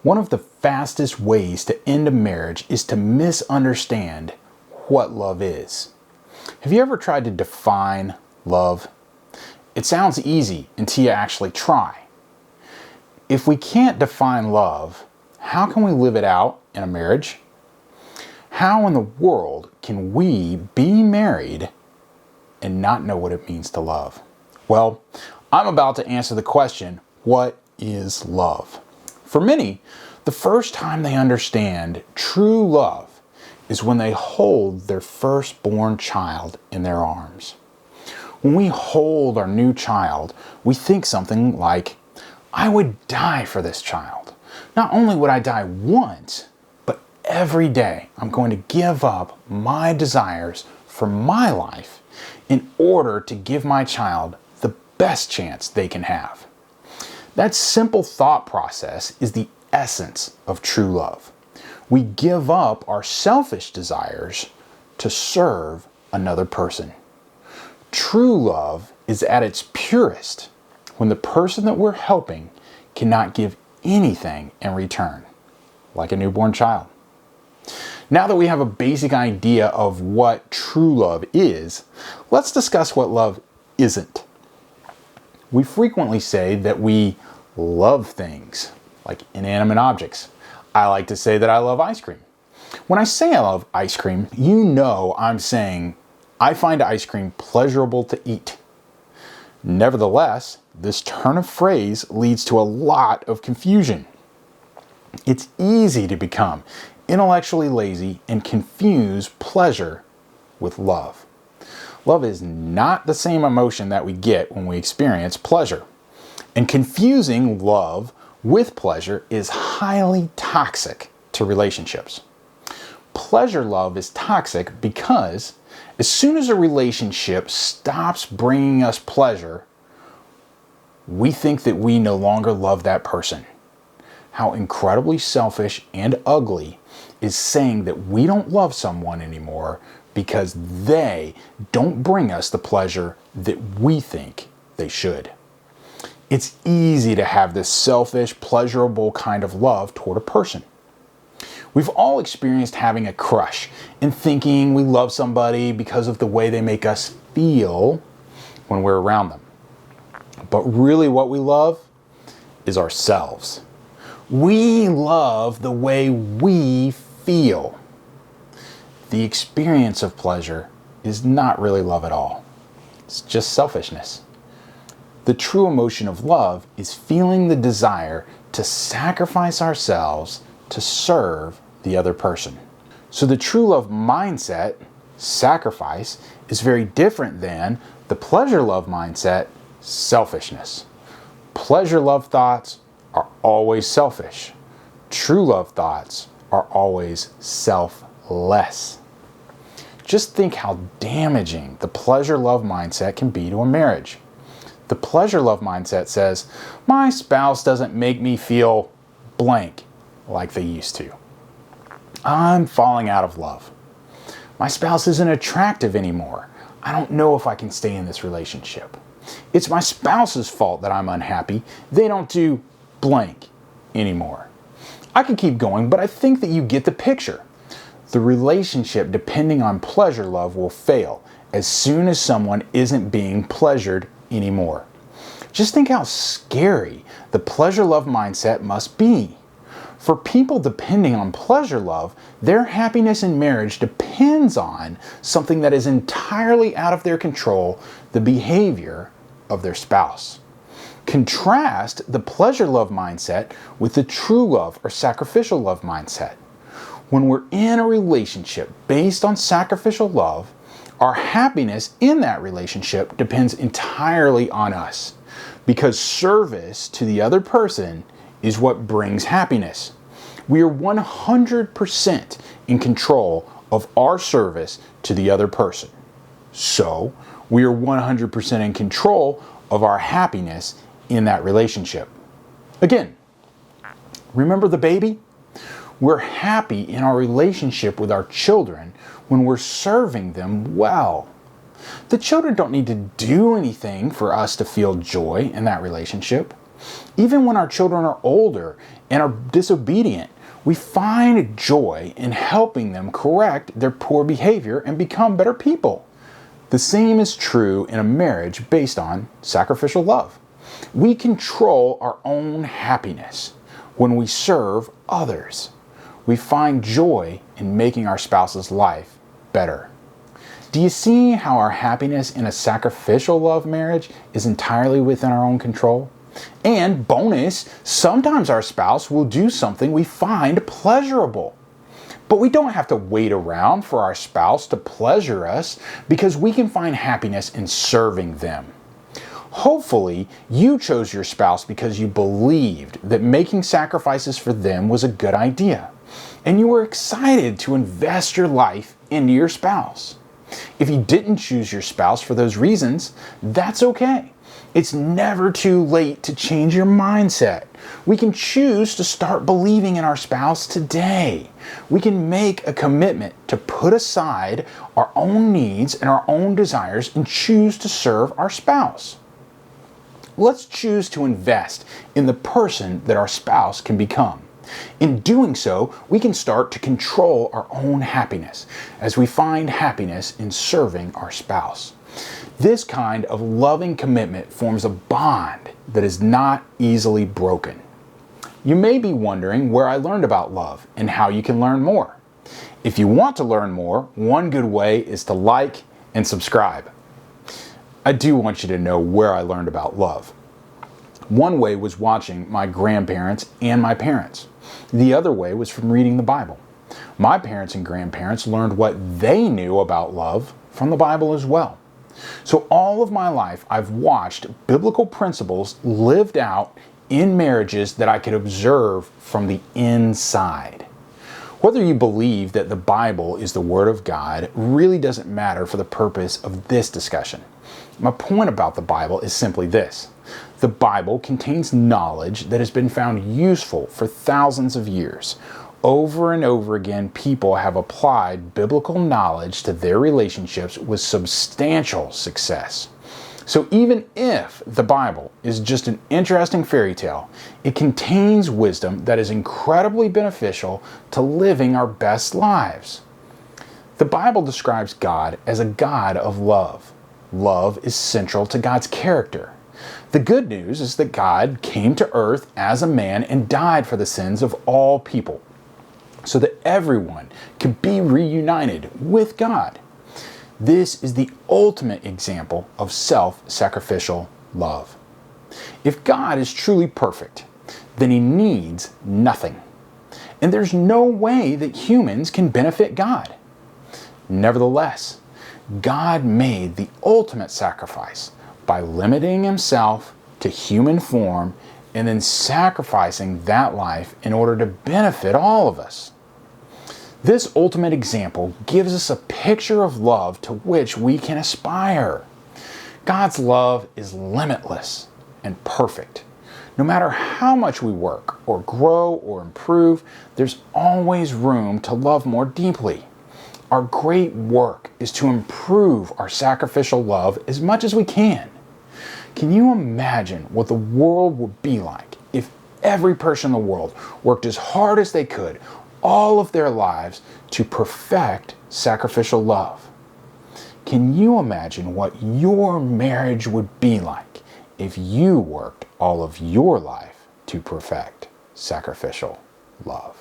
One of the fastest ways to end a marriage is to misunderstand what love is. Have you ever tried to define love? It sounds easy until you actually try. If we can't define love, how can we live it out in a marriage? How in the world can we be married and not know what it means to love? Well, I'm about to answer the question, what is love? For many, the first time they understand true love is when they hold their firstborn child in their arms. When we hold our new child, we think something like, I would die for this child. Not only would I die once, but every day I'm going to give up my desires for my life in order to give my child the best chance they can have. That simple thought process is the essence of true love. We give up our selfish desires to serve another person. True love is at its purest when the person that we're helping cannot give anything in return, like a newborn child. Now that we have a basic idea of what true love is, let's discuss what love isn't. We frequently say that we love things, like inanimate objects. I like to say that I love ice cream. When I say I love ice cream, you know I'm saying I find ice cream pleasurable to eat. Nevertheless, this turn of phrase leads to a lot of confusion. It's easy to become intellectually lazy and confuse pleasure with love. Love is not the same emotion that we get when we experience pleasure. And confusing love with pleasure is highly toxic to relationships. Pleasure love is toxic because as soon as a relationship stops bringing us pleasure, we think that we no longer love that person. How incredibly selfish and ugly is saying that we don't love someone anymore because they don't bring us the pleasure that we think they should. It's easy to have this selfish, pleasurable kind of love toward a person. We've all experienced having a crush and thinking we love somebody because of the way they make us feel when we're around them. But really what we love is ourselves. We love the way we feel. The experience of pleasure is not really love at all. It's just selfishness. The true emotion of love is feeling the desire to sacrifice ourselves to serve the other person. So the true love mindset, sacrifice, is very different than the pleasure love mindset, selfishness. Pleasure love thoughts are always selfish. True love thoughts are always selfless. Just think how damaging the pleasure love mindset can be to a marriage. The pleasure love mindset says, my spouse doesn't make me feel blank like they used to. I'm falling out of love. My spouse isn't attractive anymore. I don't know if I can stay in this relationship. It's my spouse's fault that I'm unhappy. They don't do blank anymore. I could keep going, but I think that you get the picture. The relationship depending on pleasure love will fail as soon as someone isn't being pleasured anymore. Just think how scary the pleasure love mindset must be. For people depending on pleasure love, their happiness in marriage depends on something that is entirely out of their control, the behavior of their spouse. Contrast the pleasure love mindset with the true love or sacrificial love mindset. When we're in a relationship based on sacrificial love, our happiness in that relationship depends entirely on us, because service to the other person is what brings happiness. We are 100% in control of our service to the other person. So, we are 100% in control of our happiness in that relationship. Again, remember the baby? We're happy in our relationship with our children when we're serving them well. The children don't need to do anything for us to feel joy in that relationship. Even when our children are older and are disobedient, we find joy in helping them correct their poor behavior and become better people. The same is true in a marriage based on sacrificial love. We control our own happiness when we serve others. We find joy in making our spouse's life better. Do you see how our happiness in a sacrificial love marriage is entirely within our own control? And bonus, sometimes our spouse will do something we find pleasurable. But we don't have to wait around for our spouse to pleasure us because we can find happiness in serving them. Hopefully, you chose your spouse because you believed that making sacrifices for them was a good idea, and you were excited to invest your life into your spouse. If you didn't choose your spouse for those reasons, that's okay. It's never too late to change your mindset. We can choose to start believing in our spouse today. We can make a commitment to put aside our own needs and our own desires and choose to serve our spouse. Let's choose to invest in the person that our spouse can become. In doing so, we can start to control our own happiness as we find happiness in serving our spouse. This kind of loving commitment forms a bond that is not easily broken. You may be wondering where I learned about love and how you can learn more. If you want to learn more, one good way is to like and subscribe. I do want you to know where I learned about love. One way was watching my grandparents and my parents. The other way was from reading the Bible. My parents and grandparents learned what they knew about love from the Bible as well. So all of my life, I've watched biblical principles lived out in marriages that I could observe from the inside. Whether you believe that the Bible is the Word of God really doesn't matter for the purpose of this discussion. My point about the Bible is simply this. The Bible contains knowledge that has been found useful for thousands of years. Over and over again, people have applied biblical knowledge to their relationships with substantial success. So even if the Bible is just an interesting fairy tale, it contains wisdom that is incredibly beneficial to living our best lives. The Bible describes God as a God of love. Love is central to God's character. The good news is that God came to earth as a man and died for the sins of all people, so that everyone could be reunited with God. This is the ultimate example of self-sacrificial love. If God is truly perfect, then He needs nothing. And there's no way that humans can benefit God. Nevertheless, God made the ultimate sacrifice by limiting Himself to human form and then sacrificing that life in order to benefit all of us. This ultimate example gives us a picture of love to which we can aspire. God's love is limitless and perfect. No matter how much we work or grow or improve, there's always room to love more deeply. Our great work is to improve our sacrificial love as much as we can. Can you imagine what the world would be like if every person in the world worked as hard as they could all of their lives to perfect sacrificial love? Can you imagine what your marriage would be like if you worked all of your life to perfect sacrificial love?